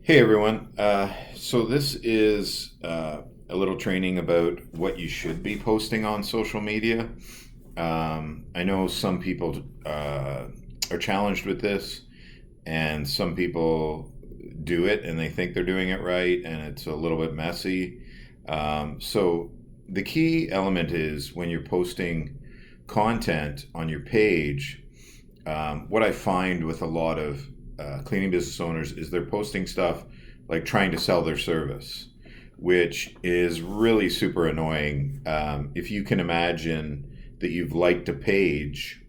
Hey everyone. So this is a little training about what you should be posting on social media. I know some people are challenged with this, and some people do it and they think they're doing it right, and it's a little bit messy. So the key element is when you're posting content on your page. What I find with a lot of cleaning business owners is they're posting stuff like trying to sell their service, which is really super annoying. If you can imagine that you've liked a page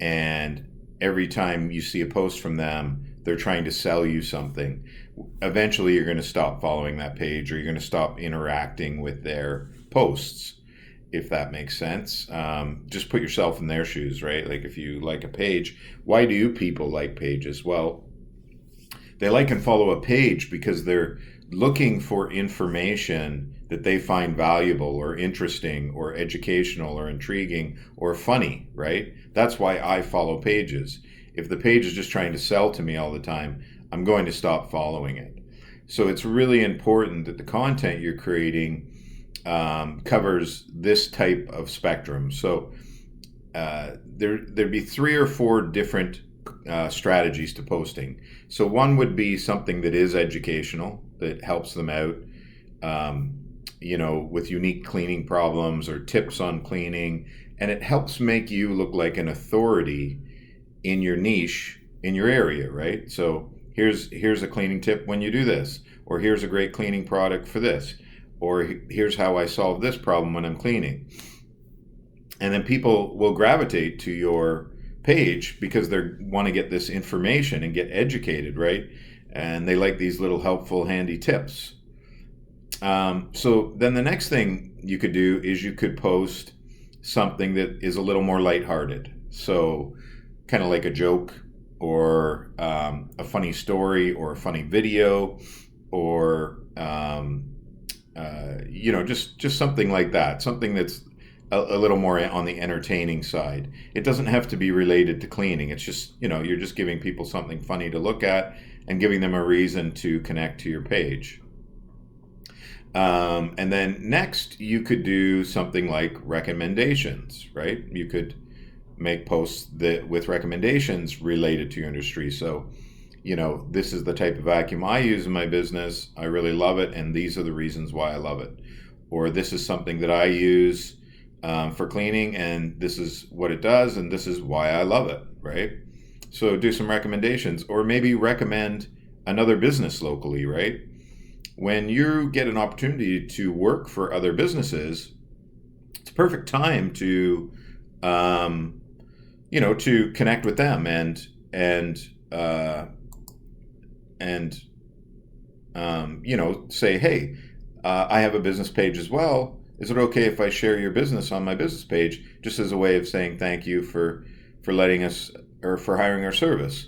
and every time you see a post from them, they're trying to sell you something. Eventually, you're going to stop following that page or you're going to stop interacting with their posts, if that makes sense. Just put yourself in their shoes, right? Like if you like a page, why do people like pages? Well, they like and follow a page because they're looking for information that they find valuable or interesting or educational or intriguing or funny, right? That's why I follow pages. If the page is just trying to sell to me all the time, I'm going to stop following it. So it's really important that the content you're creating covers this type of spectrum. So there'd be three or four different strategies to posting. So one would be something that is educational, that helps them out, with unique cleaning problems or tips on cleaning, and it helps make you look like an authority in your niche, in your area, right? So here's a cleaning tip when you do this, or here's a great cleaning product for this, or here's how I solve this problem when I'm cleaning. And then people will gravitate to your page because they want to get this information and get educated, right? And they like these little helpful, handy tips. So then the next thing you could do is you could post something that is a little more lighthearted. So kind of like a joke or a funny story or a funny video or just something like that, something that's a little more on the entertaining side. It doesn't have to be related to cleaning. It's just, you're just giving people something funny to look at and giving them a reason to connect to your page. And then next, you could do something like recommendations, right? You could make posts that with recommendations related to your industry. So, this is the type of vacuum I use in my business. I really love it, and these are the reasons why I love it. Or this is something that I use for cleaning, and this is what it does, and this is why I love it, right? So do some recommendations, or maybe recommend another business locally, right? When you get an opportunity to work for other businesses, it's a perfect time to, to connect with them and say, hey, I have a business page as well. Is it okay if I share your business on my business page, just as a way of saying thank you for letting us or for hiring our service,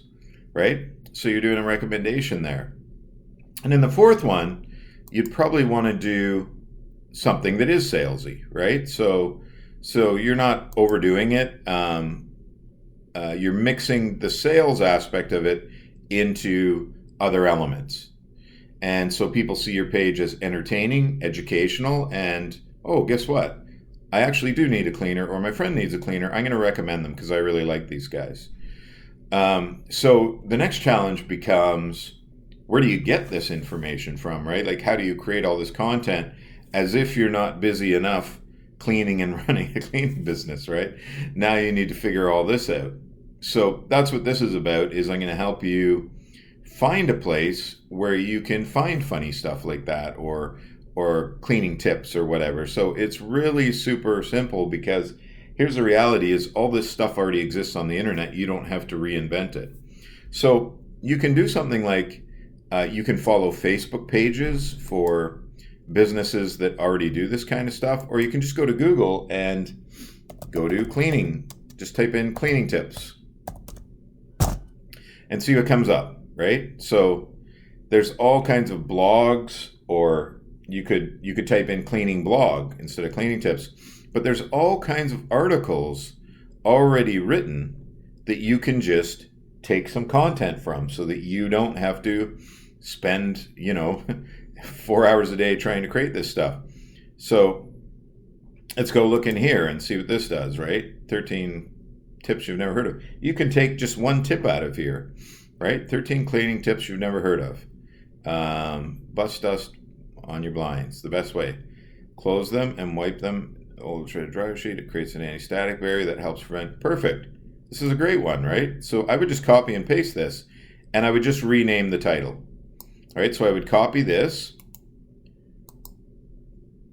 right? So you're doing a recommendation there. And then the fourth one, you'd probably want to do something that is salesy, right? So you're not overdoing it. You're mixing the sales aspect of it into other elements. And so people see your page as entertaining, educational, and oh, guess what? I actually do need a cleaner, or my friend needs a cleaner. I'm going to recommend them because I really like these guys. So the next challenge becomes, where do you get this information from, right? Like, how do you create all this content as if you're not busy enough cleaning and running a cleaning business, right? Now you need to figure all this out. So that's what this is about, is I'm going to help you find a place where you can find funny stuff like that, or cleaning tips or whatever. So it's really super simple, because here's the reality is all this stuff already exists on the internet. You don't have to reinvent it. So you can do something like you can follow Facebook pages for businesses that already do this kind of stuff, or you can just go to Google and go to cleaning. Just type in cleaning tips and see what comes up, right? So there's all kinds of blogs, or you could type in cleaning blog instead of cleaning tips. But there's all kinds of articles already written that you can just take some content from, so that you don't have to spend, 4 hours a day trying to create this stuff. So let's go look in here and see what this does, right? 13 tips you've never heard of. You can take just one tip out of here, right? 13 cleaning tips you've never heard of. Bust dust on your blinds, the best way. Close them and wipe them. Old shredded dryer sheet. It creates an anti-static barrier that helps prevent. Perfect. This is a great one, right? So I would just copy and paste this, and I would just rename the title. All right, so I would copy this,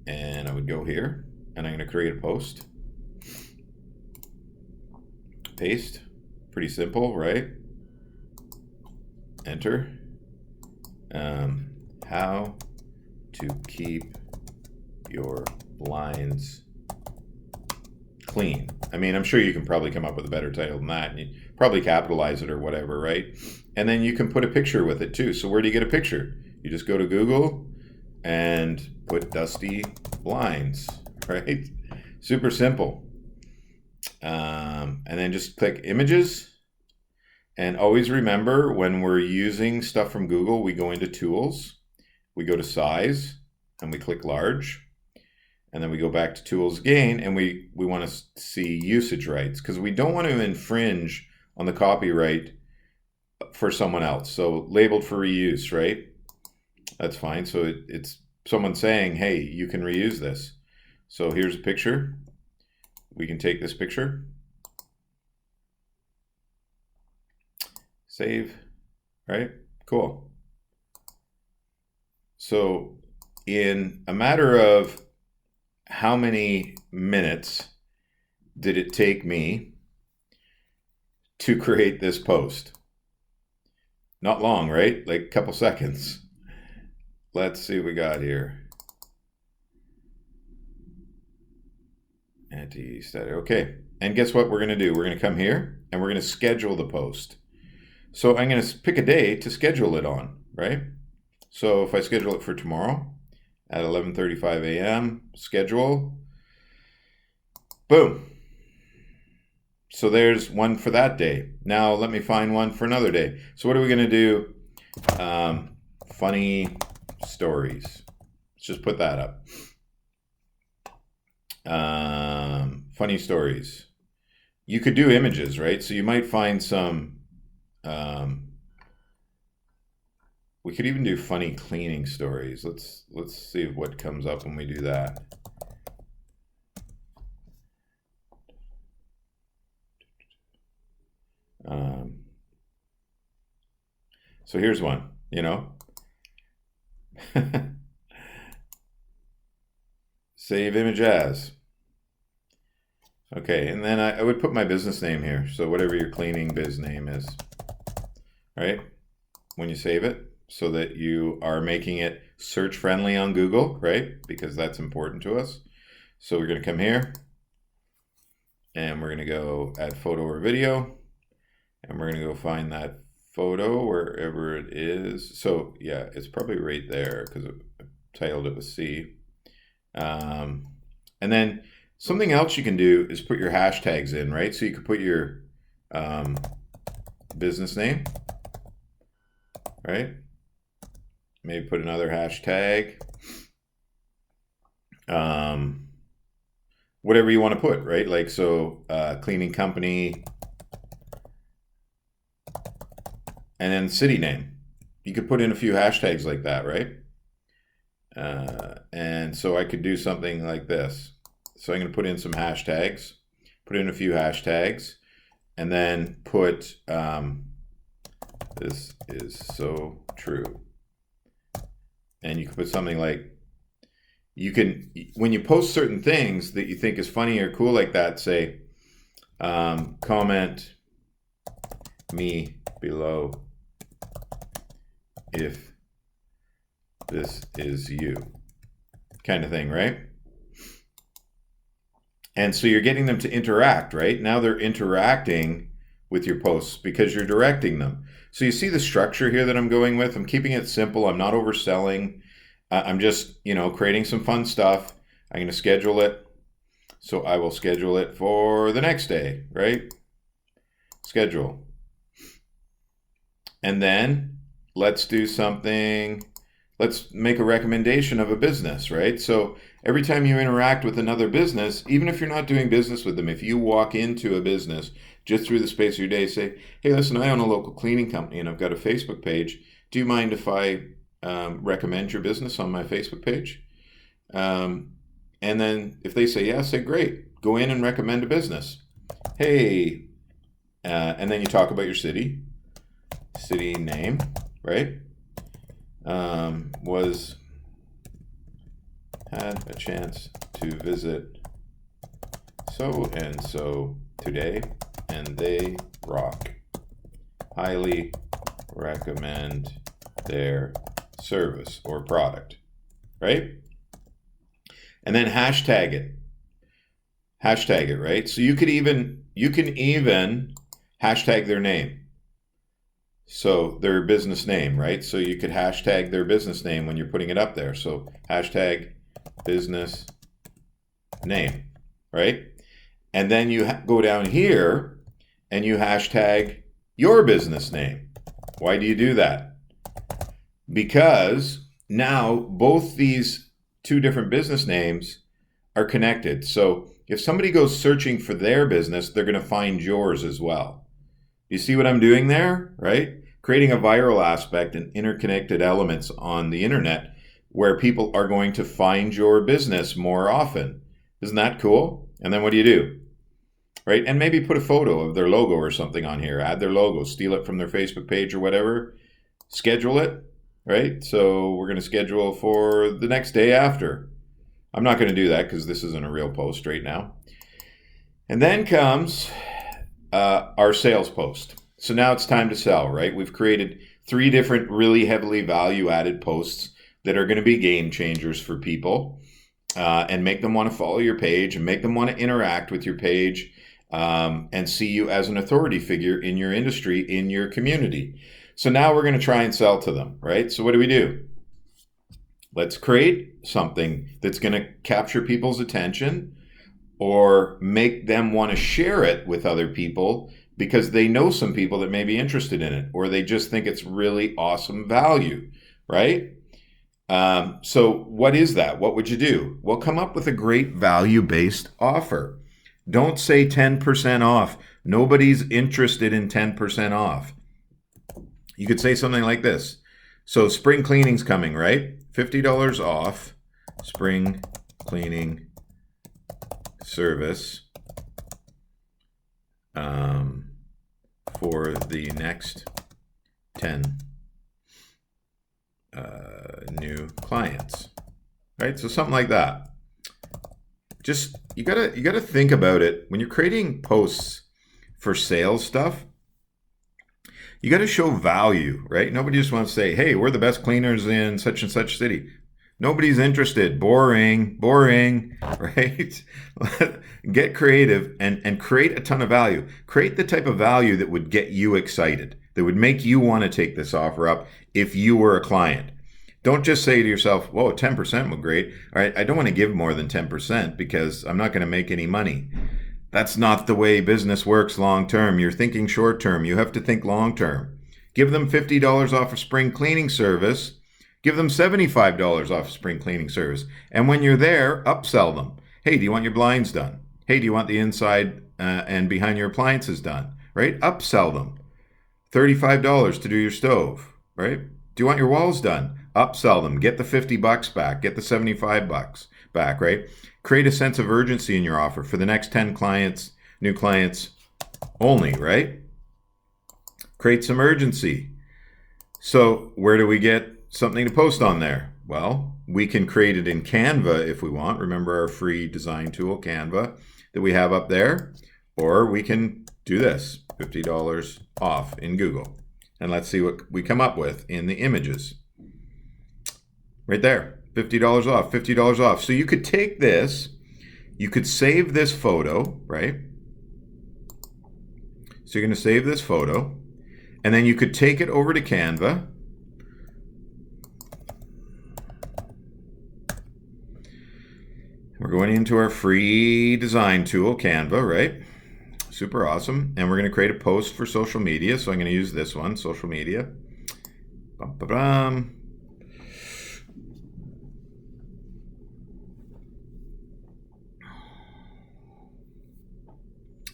and I would go here, and I'm going to create a post. Paste. Pretty simple, right? Enter. How to keep your blinds clean. I mean, I'm sure you can probably come up with a better title than that, and you probably capitalize it or whatever, right? And then you can put a picture with it too. So where do you get a picture? You just go to Google and put dusty blinds, right? Super simple. And then just click images. And always remember, when we're using stuff from Google, we go into tools, we go to size, and we click large. And then we go back to tools again, and we want to see usage rights, because we don't want to infringe on the copyright for someone else. So labeled for reuse, right? That's fine. So it's someone saying, hey, you can reuse this. So here's a picture. We can take this picture. Save, right? Cool. So in a matter of how many minutes did it take me to create this post? Not long, right? Like a couple seconds. Let's see what we got here. Anti-static. Okay. And guess what we're going to do? We're going to come here and we're going to schedule the post. So I'm going to pick a day to schedule it on, right? So if I schedule it for tomorrow at 11:35 a.m., schedule, boom. So there's one for that day. Now let me find one for another day. So what are we going to do? Funny stories. Let's just put that up. Funny stories. You could do images, right? So you might find some. We could even do funny cleaning stories. Let's see what comes up when we do that. So here's one, Save image as. Okay, and then I would put my business name here. So whatever your cleaning biz name is, right? When you save it, so that you are making it search friendly on Google, right? Because that's important to us. So we're going to come here and we're going to go add photo or video, and we're going to go find that photo wherever it is. So yeah, it's probably right there because I titled it with C. And then something else you can do is put your hashtags in, right? So you could put your business name, right? Maybe put another hashtag. Whatever you want to put, right? Like, so cleaning company, and then city name. You could put in a few hashtags like that, right? And so I could do something like this. So I'm going to put in some hashtags, put in a few hashtags, and then put, this is so true. And you can put something like, when you post certain things that you think is funny or cool like that, say, comment me below if this is you, kind of thing, right? And so you're getting them to interact, right? Now they're interacting with your posts because you're directing them. So you see the structure here that I'm going with. I'm keeping it simple. I'm not overselling. I'm just, creating some fun stuff. I'm going to schedule it. So I will schedule it for the next day, right? Schedule. And then let's do something. Let's make a recommendation of a business, right? So every time you interact with another business, even if you're not doing business with them, if you walk into a business just through the space of your day, say, hey, listen, I own a local cleaning company and I've got a Facebook page. Do you mind if I recommend your business on my Facebook page? And then if they say yes, say great, go in and recommend a business. Hey, and then you talk about your city name, right? Had a chance to visit so and so today, and they rock. Highly recommend their service or product, right? And then hashtag it. Hashtag it, right? So you can even hashtag their name. So their business name, right? So you could hashtag their business name when you're putting it up there. So hashtag business name, right? And then you go down here and you hashtag your business name. Why do you do that? Because now both these two different business names are connected. So if somebody goes searching for their business, they're going to find yours as well. You see what I'm doing there, right? Creating a viral aspect and interconnected elements on the internet where people are going to find your business more often. Isn't that cool? And then what do? Right? And maybe put a photo of their logo or something on here. Add their logo, steal it from their Facebook page or whatever. Schedule it, right? So we're going to schedule for the next day after. I'm not going to do that because this isn't a real post right now. And then comes our sales post. So now it's time to sell, right? We've created 3 different really heavily value-added posts that are going to be game changers for people and make them want to follow your page and make them want to interact with your page and see you as an authority figure in your industry, in your community. So now we're going to try and sell to them, right? So what do? Let's create something that's going to capture people's attention or make them want to share it with other people because they know some people that may be interested in it, or they just think it's really awesome value, right? So what is that? What would you do? Well, come up with a great value-based offer. Don't say 10% off. Nobody's interested in 10% off. You could say something like this. So spring cleaning's coming, right? $50 off spring cleaning service for the next 10 new clients, right? So something like that. Just you gotta think about it when you're creating posts for sales stuff. You got to show value, right? Nobody just wants to say, hey, we're the best cleaners in such and such city. Nobody's interested. Boring, right? Get creative and create a ton of value. Create the type of value that would get you excited, that would make you want to take this offer up if you were a client. Don't just say to yourself, whoa, 10% would be great. All right, I don't want to give more than 10% because I'm not going to make any money. That's not the way business works long term. You're thinking short term. You have to think long term. Give them $50 off a spring cleaning service. Give them $75 off a spring cleaning service. And when you're there, upsell them. Hey, do you want your blinds done? Hey, do you want the inside and behind your appliances done? Right? Upsell them. $35 to do your stove. Right? Do you want your walls done? Upsell them. Get the $50 back. Get the $75 back. Right? Create a sense of urgency in your offer for the next 10 clients, new clients only, right? Create some urgency. So where do we get something to post on there? Well, we can create it in Canva if we want. Remember our free design tool, Canva, that we have up there. Or we can do this, $50 off in Google. And let's see what we come up with in the images. Right there. $50 off, $50 off. So you could take this, you could save this photo, right? So you're going to save this photo, and then you could take it over to Canva. We're going into our free design tool, Canva, right? Super awesome. And we're going to create a post for social media. So I'm going to use this one, social media. Bum, ba, bum.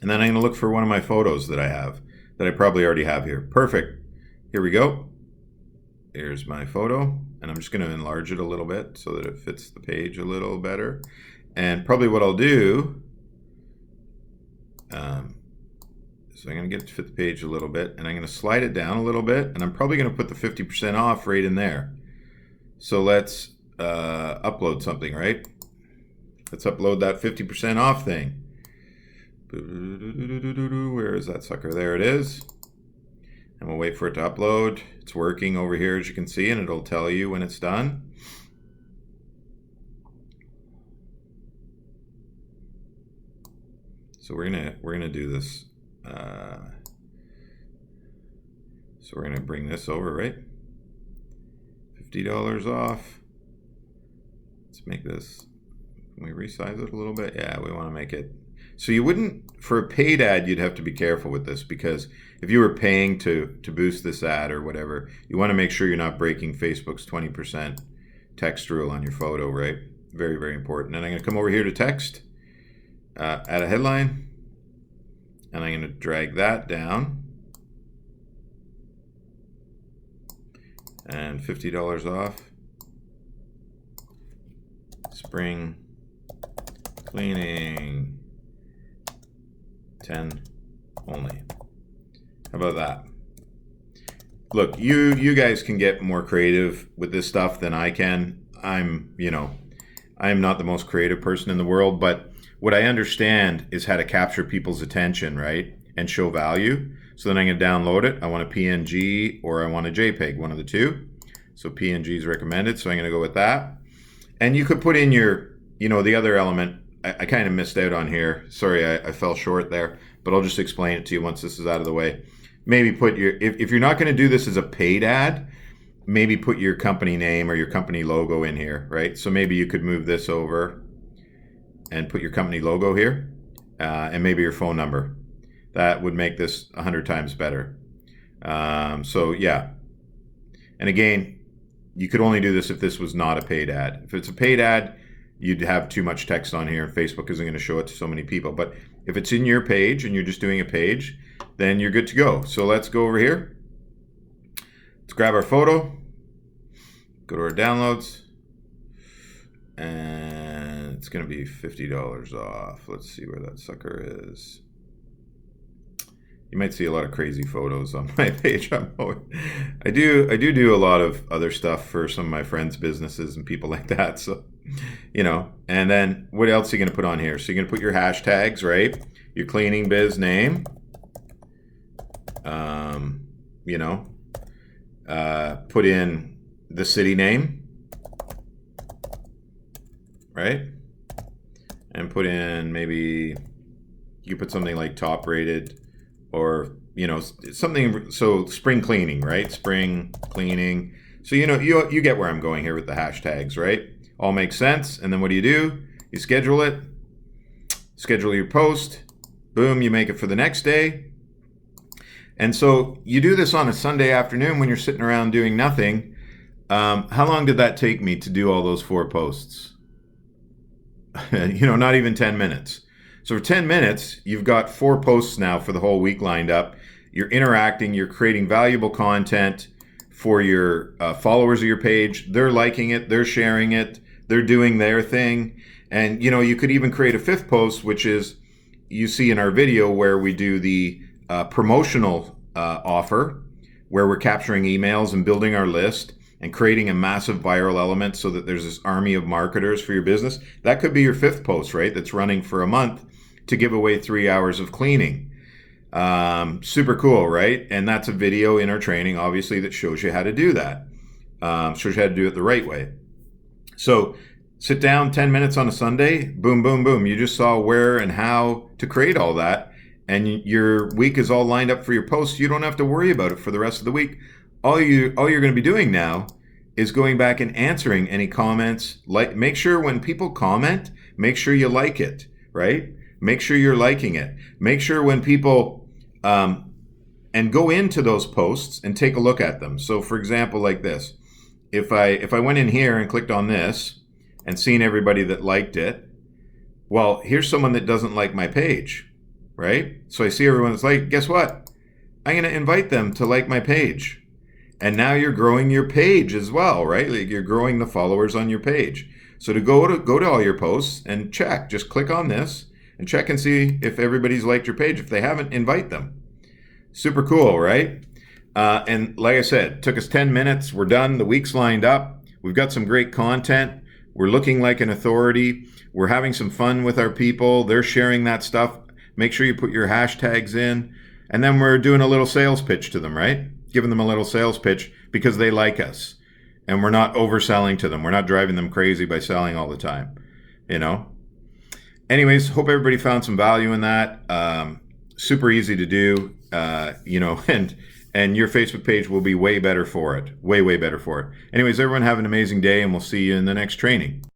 And then I'm going to look for one of my photos that I have, that I probably already have here. Perfect. Here we go. Here's my photo. And I'm just going to enlarge it a little bit so that it fits the page a little better. And probably what I'll do, so I'm going to get it to fit the page a little bit, and I'm going to slide it down a little bit, and I'm probably going to put the 50% off right in there. So let's upload something, right? Let's upload that 50% off thing. Where is that sucker? There it is. And we'll wait for it to upload. It's working over here, as you can see, and it'll tell you when it's done. So we're gonna do this. So we're gonna bring this over, right? $50 off. Let's make this. Can we resize it a little bit? Yeah, we want to make it. So you wouldn't, for a paid ad, you'd have to be careful with this, because if you were paying to boost this ad or whatever, you want to make sure you're not breaking Facebook's 20% text rule on your photo, right? Very, very important. And I'm going to come over here to text, add a headline, and I'm going to drag that down. And $50 off. Spring cleaning 10 only. How about that? Look, you guys can get more creative with this stuff than I can. I'm not the most creative person in the world, but what I understand is how to capture people's attention, right? And show value. So then I'm going to download it. I want a PNG or I want a JPEG, one of the two. So PNG is recommended, so I'm going to go with that. And you could put in your, the other element. I kind of missed out on here. Sorry, I fell short there, but I'll just explain it to you once this is out of the way. Maybe put your, if you're not going to do this as a paid ad, maybe put your company name or your company logo in here, right? So maybe you could move this over and put your company logo here, and maybe your phone number. That would make this 100 times better. So yeah. And again, you could only do this if this was not a paid ad. If it's a paid ad, you'd have too much text on here and Facebook isn't going to show it to so many people. But if it's in your page and you're just doing a page, then you're good to go. So let's go over here. Let's grab our photo, go to our downloads, and it's going to be $50 off. Let's see where that sucker is. You might see a lot of crazy photos on my page. I do a lot of other stuff for some of my friends' businesses and people like that. So, and then what else are you going to put on here? So you're going to put your hashtags, right? Your cleaning biz name. Put in the city name, right? And put in maybe, you put something like top rated, or something, so spring cleaning, right? Spring cleaning. So you get where I'm going here with the hashtags, right? All makes sense. And then what do? You schedule it, schedule your post, boom, you make it for the next day. And so you do this on a Sunday afternoon when you're sitting around doing nothing. How long did that take me to do all those 4 posts? Not even 10 minutes. So for 10 minutes, you've got 4 posts now for the whole week lined up. You're interacting, you're creating valuable content for your followers of your page. They're liking it, they're sharing it, they're doing their thing. And you could even create a 5th post, which is, you see in our video where we do the promotional offer, where we're capturing emails and building our list and creating a massive viral element so that there's this army of marketers for your business. That could be your 5th post, right? That's running for a month to give away 3 hours of cleaning. Super cool, right? And that's a video in our training, obviously, that shows you how to do that. Shows you how to do it the right way. So sit down 10 minutes on a Sunday, boom, boom, boom. You just saw where and how to create all that. And your week is all lined up for your posts. You don't have to worry about it for the rest of the week. All you're going to be doing now is going back and answering any comments. Make sure when people comment, make sure you like it, right? Make sure you're liking it. Make sure when people and go into those posts and take a look at them. So for example, like this, if I went in here and clicked on this and seen everybody that liked it, well, here's someone that doesn't like my page, right? So I see everyone that's like, guess what? I'm going to invite them to like my page. And now you're growing your page as well, right? Like you're growing the followers on your page. So to go to all your posts and check, just click on this and check and see if everybody's liked your page. If they haven't, invite them. Super cool, right? And like I said, took us 10 minutes. We're done. The week's lined up. We've got some great content. We're looking like an authority. We're having some fun with our people. They're sharing that stuff. Make sure you put your hashtags in. And then we're doing a little sales pitch to them, right? Giving them a little sales pitch because they like us. And we're not overselling to them. We're not driving them crazy by selling all the time, you know? Anyways, hope everybody found some value in that. Super easy to do, you know, and your Facebook page will be way better for it. Way better for it. Anyways, everyone have an amazing day, and we'll see you in the next training.